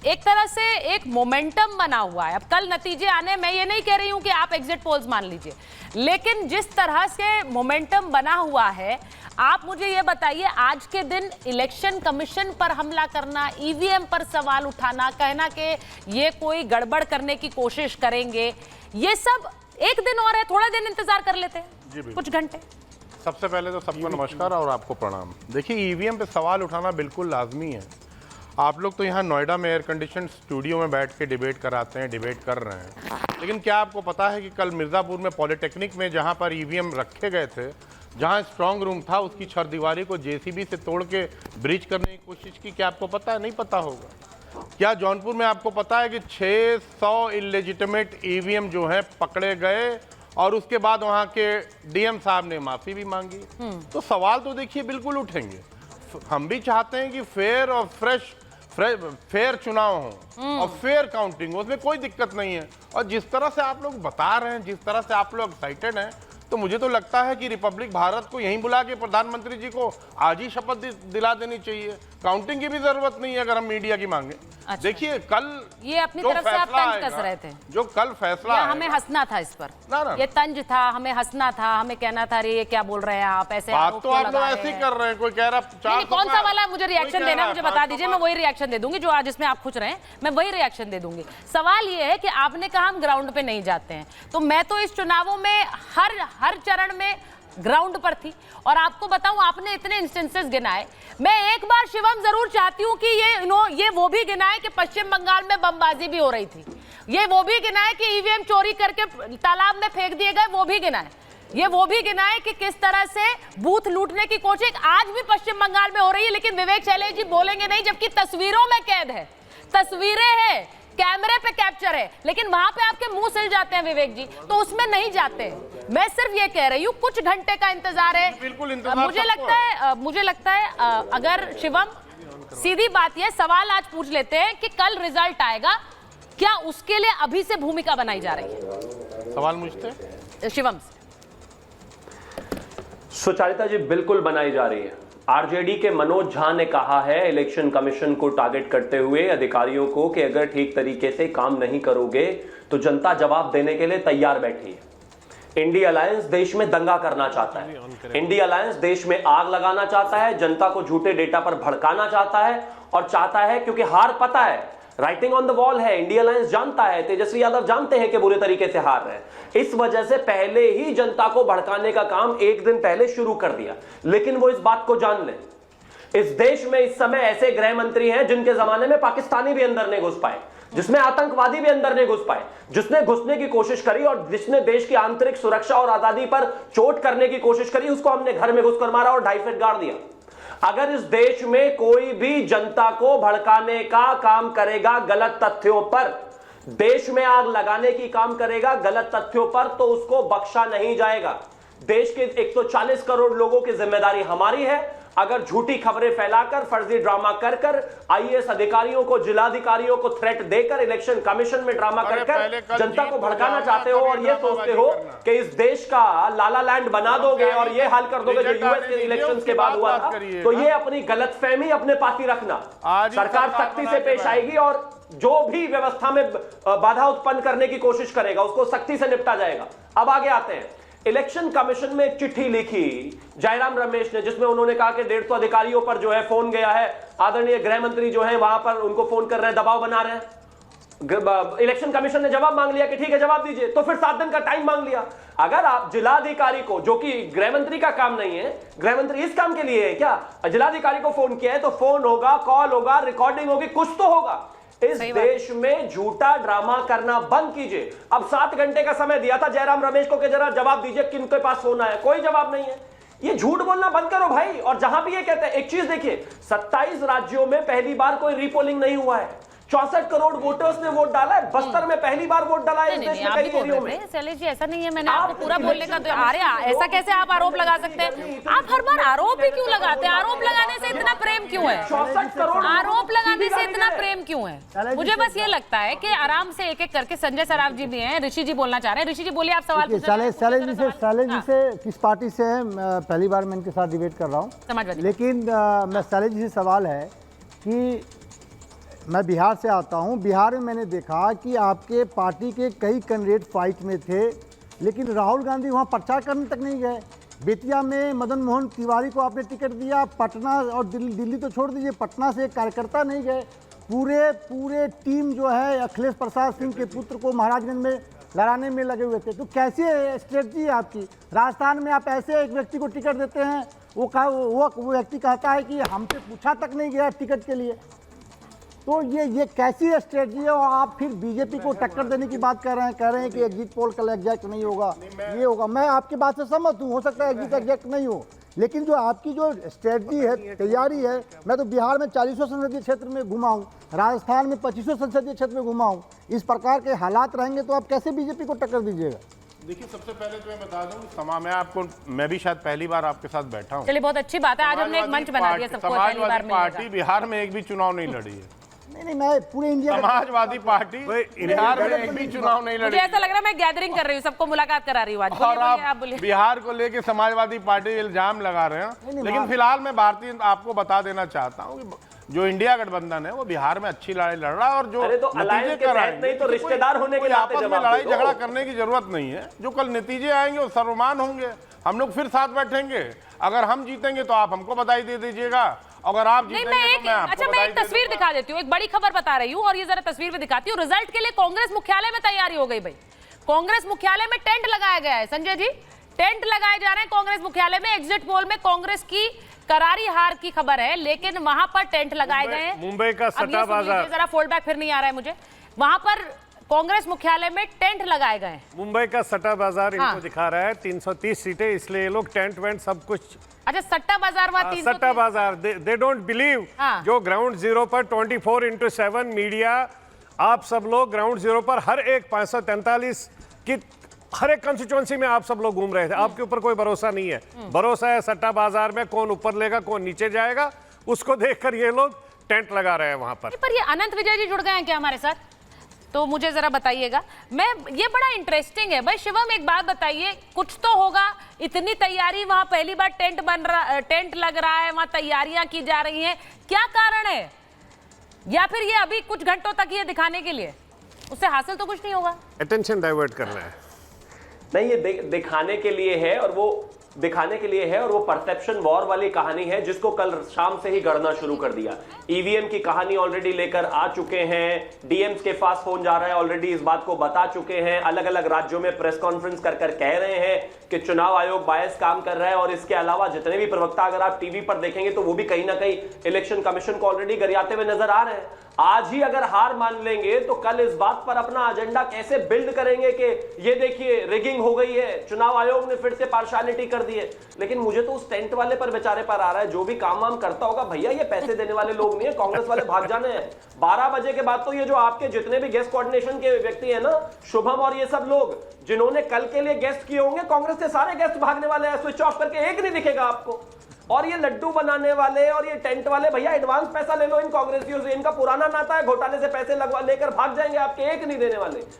एक तरह से एक मोमेंटम बना हुआ है। अब कल नतीजे आने, मैं ये नहीं कह रही हूं कि आप एग्जिट पोल्स मान लीजिए, लेकिन जिस तरह से मोमेंटम बना हुआ है, आप मुझे ये बताइए, आज के दिन इलेक्शन कमीशन पर हमला करना, ईवीएम पर सवाल उठाना, कहना कि ये कोई गड़बड़ करने की कोशिश करेंगे, ये सब एक दिन और है, थोड़ा दिन इंतजार कर लेते हैं, कुछ घंटे। सबसे पहले तो सबको नमस्कार और आपको प्रणाम। देखिए, ईवीएम पे सवाल उठाना बिल्कुल लाजमी है। आप लोग तो यहाँ नोएडा में एयर कंडीशन स्टूडियो में बैठ के डिबेट कराते हैं, डिबेट कर रहे हैं, लेकिन क्या आपको पता है कि कल मिर्ज़ापुर में पॉलिटेक्निक में जहाँ पर ईवीएम रखे गए थे, जहाँ स्ट्रांग रूम था, उसकी छरदीवारी को जेसीबी से तोड़ के ब्रीच करने की कोशिश की? क्या आपको पता है? नहीं पता होगा। क्या जौनपुर में आपको पता है कि 600 इलेजिटिमेट ईवीएम जो हैं पकड़े गए और उसके बाद वहाँ के डीएम साहब ने माफ़ी भी मांगी? तो सवाल तो देखिए बिल्कुल उठेंगे। हम भी चाहते हैं कि फेयर और फेयर चुनाव हो और फेयर काउंटिंग हो, उसमें कोई दिक्कत नहीं है। और जिस तरह से आप लोग बता रहे हैं, जिस तरह से आप लोग एक्साइटेड हैं, तो मुझे तो लगता है कि रिपब्लिक भारत को यहीं बुला के प्रधानमंत्री जी को आज ही शपथ दिला देनी चाहिए। काउंटिंग की भी जरूरत नहीं है अगर हम मीडिया की मांगे। अच्छा। देखिए, कल ये अपनी तरफ से आप तंज कस रहे थे, जो कल फैसला हमें हंसना था इस पर। ना। ये तंज था, हमें हंसना था, हमें कहना था अरे ये क्या बोल रहे हैं आप, ऐसे बात तो आप लोग ऐसे ही कर रहे हैं। कोई कह रहा कौन सा वाला मुझे रिएक्शन देना है, मुझे बता दीजिए, मैं वही रिएक्शन दे दूंगी। जो आज इसमें आप खुश रहे हैं, मैं वही रिएक्शन दे दूंगी। सवाल ये है कि आपने कहा हम ग्राउंड पे नहीं जाते हैं, तो मैं तो इस चुनावों में हर चरण में ग्राउंड पर थी, और आपको बताऊं, आपने इतने इंस्टेंसेस गिनाए। मैं एक बार शिवम जरूर चाहती हूं कि ये वो भी गिनाए कि पश्चिम बंगाल में बमबाजी भी हो रही थी, ये वो भी गिनाए कि ईवीएम चोरी करके तालाब में फेंक दिए गए, वो भी गिनाए, ये वो भी गिनाए कि किस तरह से बूथ लूटने की कोशिश आज भी पश्चिम बंगाल में हो रही है। लेकिन विवेक शैलेश जी बोलेंगे नहीं, जबकि तस्वीरों में कैद है, तस्वीरें हैं, कैमरे पे कैप्चर है, लेकिन वहां पे आपके मुंह सिल जाते हैं विवेक जी, तो उसमें नहीं जाते। मैं सिर्फ ये कह रही हूँ, कुछ घंटे का इंतजार है। बिल्कुल इंतजार। मुझे लगता है अगर शिवम, सीधी बात ये सवाल आज पूछ लेते हैं कि कल रिजल्ट आएगा, क्या उसके लिए अभी से भूमिका बनाई जा रही है? सवाल मुझसे शिवम। सुचारिता जी, बिल्कुल बनाई जा रही है। आरजेडी के मनोज झा ने कहा है इलेक्शन कमीशन को टारगेट करते हुए अधिकारियों को कि अगर ठीक तरीके से काम नहीं करोगे तो जनता जवाब देने के लिए तैयार बैठी है। इंडिया अलायंस देश में दंगा करना चाहता है, इंडिया अलायंस देश में आग लगाना चाहता है, जनता को झूठे डेटा पर भड़काना चाहता है, और चाहता है क्योंकि हार पता है, राइटिंग ऑन द वॉल है, इंडिया अलायंस जानता है, तेजस्वी यादव जानते हैं कि बुरे तरीके से हार रहे हैं, इस वजह से पहले ही जनता को भड़काने का काम एक दिन पहले शुरू कर दिया। लेकिन वो इस बात को जान लें, इस देश में इस समय ऐसे गृह मंत्री हैं जिनके जमाने में पाकिस्तानी भी अंदर नहीं घुस पाए, जिसमें आतंकवादी भी अंदर नहीं घुस पाए, जिसने घुसने की कोशिश करी और जिसने देश की आंतरिक सुरक्षा और आजादी पर चोट करने की कोशिश करी, उसको हमने घर में घुसकर मारा और 2.5 फीट गाड़ दिया। अगर इस देश में कोई भी जनता को भड़काने का काम करेगा गलत तथ्यों पर, देश में आग लगाने की काम करेगा गलत तथ्यों पर, तो उसको बख्शा नहीं जाएगा। देश के 140 करोड़ लोगों की जिम्मेदारी हमारी है। अगर झूठी खबरें फैलाकर, फर्जी ड्रामा कर कर, आईएएस अधिकारियों को, जिलाधिकारियों को थ्रेट देकर, इलेक्शन कमीशन में ड्रामा कर कर जनता को भड़काना चाहते हो और ये सोचते हो कि इस देश का लाला लैंड बना दोगे और ये हाल कर दोगे जो यूएस के इलेक्शन के बाद हुआ था, तो ये अपनी गलतफहमी अपने पास ही रखना। सरकार सख्ती से पेश आएगी और जो भी व्यवस्था में बाधा उत्पन्न करने की कोशिश करेगा उसको सख्ती से निपटा जाएगा। अब आगे आते हैं, इलेक्शन कमीशन में एक चिट्ठी लिखी जयराम रमेश ने, जिसमें उन्होंने कहा कि 150 अधिकारियों पर जो है फोन गया है, आदरणीय गृह मंत्री जो है वहां पर उनको फोन कर रहे हैं, दबाव बना रहे हैं। इलेक्शन कमीशन ने जवाब मांग लिया कि ठीक है जवाब दीजिए, तो फिर 7 दिन का टाइम मांग लिया। अगर आप जिलाधिकारी को, जो कि गृह मंत्री का काम नहीं है, गृह मंत्री इस काम के लिए है क्या, जिलाधिकारी को फोन किया है तो फोन होगा, कॉल होगा, रिकॉर्डिंग होगी, कुछ तो होगा। इस देश में झूठा ड्रामा करना बंद कीजिए। अब 7 घंटे का समय दिया था जयराम रमेश को कि जरा जवाब दीजिए किनके पास फोन आया, कोई जवाब नहीं है। ये झूठ बोलना बंद करो भाई। और जहां भी ये कहते हैं, एक चीज देखिए, 27 राज्यों में पहली बार कोई रीपोलिंग नहीं हुआ है, 64 करोड़ वोटर्स ने वोट डाला है, बस्तर में पहली बार वोट डाला है इस देश में कई एरियो में। शैलेश जी, ऐसा नहीं है, मैंने आपको पूरा बोलने का तो ऐसा कैसे आप आरोप लगा सकते हैं? आप हर बार आरोप ही क्यों लगाते हैं? आरोप लगाने से इतना प्रेम क्यों है? 64 करोड़ आरोप लगाने से इतना प्रेम क्यों है? मुझे बस ये लगता है कि आराम से एक एक करके, संजय सराफ जी भी हैं, ऋषि जी बोलना चाह रहे हैं। ऋषि जी बोलिए, आप सवाल शैलेश जी से किस पार्टी से है? पहली बार मैं इनके साथ डिबेट कर रहा हूँ, समाजवादी। लेकिन मैं शैलेश जी से सवाल है कि मैं बिहार से आता हूं। बिहार में मैंने देखा कि आपके पार्टी के कई कैंडिडेट फाइट में थे, लेकिन राहुल गांधी वहां प्रचार करने तक नहीं गए। बेतिया में मदन मोहन तिवारी को आपने टिकट दिया, पटना और दिल्ली तो छोड़ दीजिए, पटना से एक कार्यकर्ता नहीं गए। पूरे टीम जो है अखिलेश प्रसाद सिंह के पुत्र को महाराजगंज में लड़ाने में लगे हुए थे। तो कैसी स्ट्रेटजी है आपकी? राजस्थान में आप ऐसे एक व्यक्ति को टिकट देते हैं, वो व्यक्ति कहता है कि हमसे पूछा तक नहीं गया टिकट के लिए। तो ये कैसी स्ट्रेटजी है? और आप फिर बीजेपी को टक्कर देने की बात कर रहे हैं कि एग्जिट पोल कल एग्जैक्ट नहीं होगा, ये होगा। मैं आपकी बात से सहमत हूँ, हो सकता है एग्जिट एग्जैक्ट नहीं हो, लेकिन जो आपकी जो स्ट्रेटजी है, तैयारी है। मैं तो बिहार में 40 संसदीय क्षेत्र में घुमा हूँ, राजस्थान में 25 संसदीय क्षेत्र में घुमा हूँ। इस प्रकार के हालात रहेंगे तो आप कैसे बीजेपी को टक्कर दीजिएगा? देखिए, सबसे पहले तो मैं बता दूं, मैं भी शायद पहली बार आपके साथ बैठा हूँ। चलिए, बहुत अच्छी बात है, आज हमने एक मंच बना दिया सबको। समाजवादी पार्टी बिहार में एक भी चुनाव नहीं लड़ी है। नहीं, मैं पूरे इंडिया समाजवादी पार्टी बिहार में एक भी चुनाव नहीं लड़ी। मुझे ऐसा लग रहा है मैं गैदरिंग कर रही हूँ, सबको मुलाकात करा रही हूँ आज। और आप बिहार को लेके समाजवादी पार्टी इल्जाम लगा रहे हैं, लेकिन फिलहाल मैं भारतीय आपको बता देना चाहता हूँ कि जो इंडिया गठबंधन है वो बिहार में अच्छी लड़ाई लड़ रहा है। और जो तो नतीजे कर रहे हैं, नहीं तो रिश्तेदार होने के आपस में लड़ाई झगड़ा करने की जरूरत नहीं है। जो कल नतीजे आएंगे वो सर्वमान होंगे, हम लोग फिर साथ बैठेंगे। अगर हम जीतेंगे तो आप हमको बधाई दे दीजिएगा, अगर आप नहीं, मैं एक तस्वीर दिखा देती हूँ, एक बड़ी खबर बता रही हूँ और ये जरा तस्वीर भी दिखाती हूँ। रिजल्ट के लिए कांग्रेस मुख्यालय में तैयारी हो गई भाई। कांग्रेस मुख्यालय में टेंट लगाया गया है संजय जी, टेंट लगाए जा रहे हैं कांग्रेस मुख्यालय में। एग्जिट पोल में कांग्रेस की करारी हार की खबर है, लेकिन वहां पर टेंट लगाए गए हैं। मुंबई का सट्टा बाजार, जरा फोल्ड बैक फिर नहीं आ रहा है मुझे। वहां पर कांग्रेस मुख्यालय में टेंट लगाए गए हैं। मुंबई का सट्टा बाजार हाँ। इनको दिखा रहा है 330 सीटें, इसलिए ये लोग टेंट वेंट सब कुछ। अच्छा, सट्टा बाजार वहां सट्टा बाजार, दे डोंट बिलीव। जो ग्राउंड जीरो पर 24/7 मीडिया, आप सब लोग ग्राउंड जीरो पर हर एक 543 की हर एक कंस्टिट्यूएंसी में आप सब लोग घूम रहे थे। आपके ऊपर कोई भरोसा नहीं है। भरोसा है सट्टा बाजार में, कौन ऊपर लेगा कौन नीचे जाएगा, उसको देखकर ये लोग टेंट लगा रहे हैं वहां पर। ये अनंत विजय जी जुड़ गए हैं क्या हमारे साथ? तो मुझे जरा बताइएगा। ये बड़ा इंटरेस्टिंग है भाई। शिवम, एक बात बताइए, कुछ तो होगा, इतनी तैयारी, वहां पहली बार टेंट लग रहा है, वहां तैयारियां की जा रही हैं, क्या कारण है? या फिर ये अभी कुछ घंटों तक ये दिखाने के लिए, उससे हासिल तो कुछ नहीं होगा? अटेंशन डाइवर्ट करना है। नहीं, ये दिखाने के लिए है, और वो दिखाने के लिए है, और वो परसेप्शन वॉर वाली कहानी है जिसको कल शाम से ही गढ़ना शुरू कर दिया। ईवीएम की कहानी ऑलरेडी लेकर आ चुके हैं, डीएम्स के पास फोन जा रहा है, ऑलरेडी इस बात को बता चुके हैं, अलग अलग राज्यों में प्रेस कॉन्फ्रेंस कर कह रहे हैं कि चुनाव आयोग बायस काम कर रहा है। और इसके अलावा जितने भी प्रवक्ता अगर आप टीवी पर देखेंगे तो वो भी कहीं ना कहीं इलेक्शन कमीशन को ऑलरेडी गरियाते हुए नजर आ रहे हैं। आज ही अगर हार मान लेंगे तो कल इस बात पर अपना एजेंडा कैसे बिल्ड करेंगे कि ये देखिए रिगिंग हो गई है, चुनाव आयोग ने फिर से पार्शियलिटी कर दी है। लेकिन मुझे तो उस टेंट वाले पर बेचारे पर आ रहा है, जो भी काम वाम करता होगा, भैया ये पैसे देने वाले लोग नहीं है, कांग्रेस वाले भाग जाने हैं। 12 बजे के बाद तो ये जो आपके जितने भी गेस्ट कोऑर्डिनेशन के व्यक्ति हैं ना, शुभम और ये सब लोग जिन्होंने कल के लिए गेस्ट किए होंगे, कांग्रेस के सारे गेस्ट भागने वाले हैं, स्विच ऑफ करके एक नहीं दिखेगा आपको। और ये लड्डू बनाने वाले और ये टेंट वाले, भैया एडवांस पैसा ले लो इन कांग्रेसियों से, इनका पुराना नाता है, घोटाले से पैसे लगवा लेकर भाग जाएंगे, आपके एक नहीं देने वाले।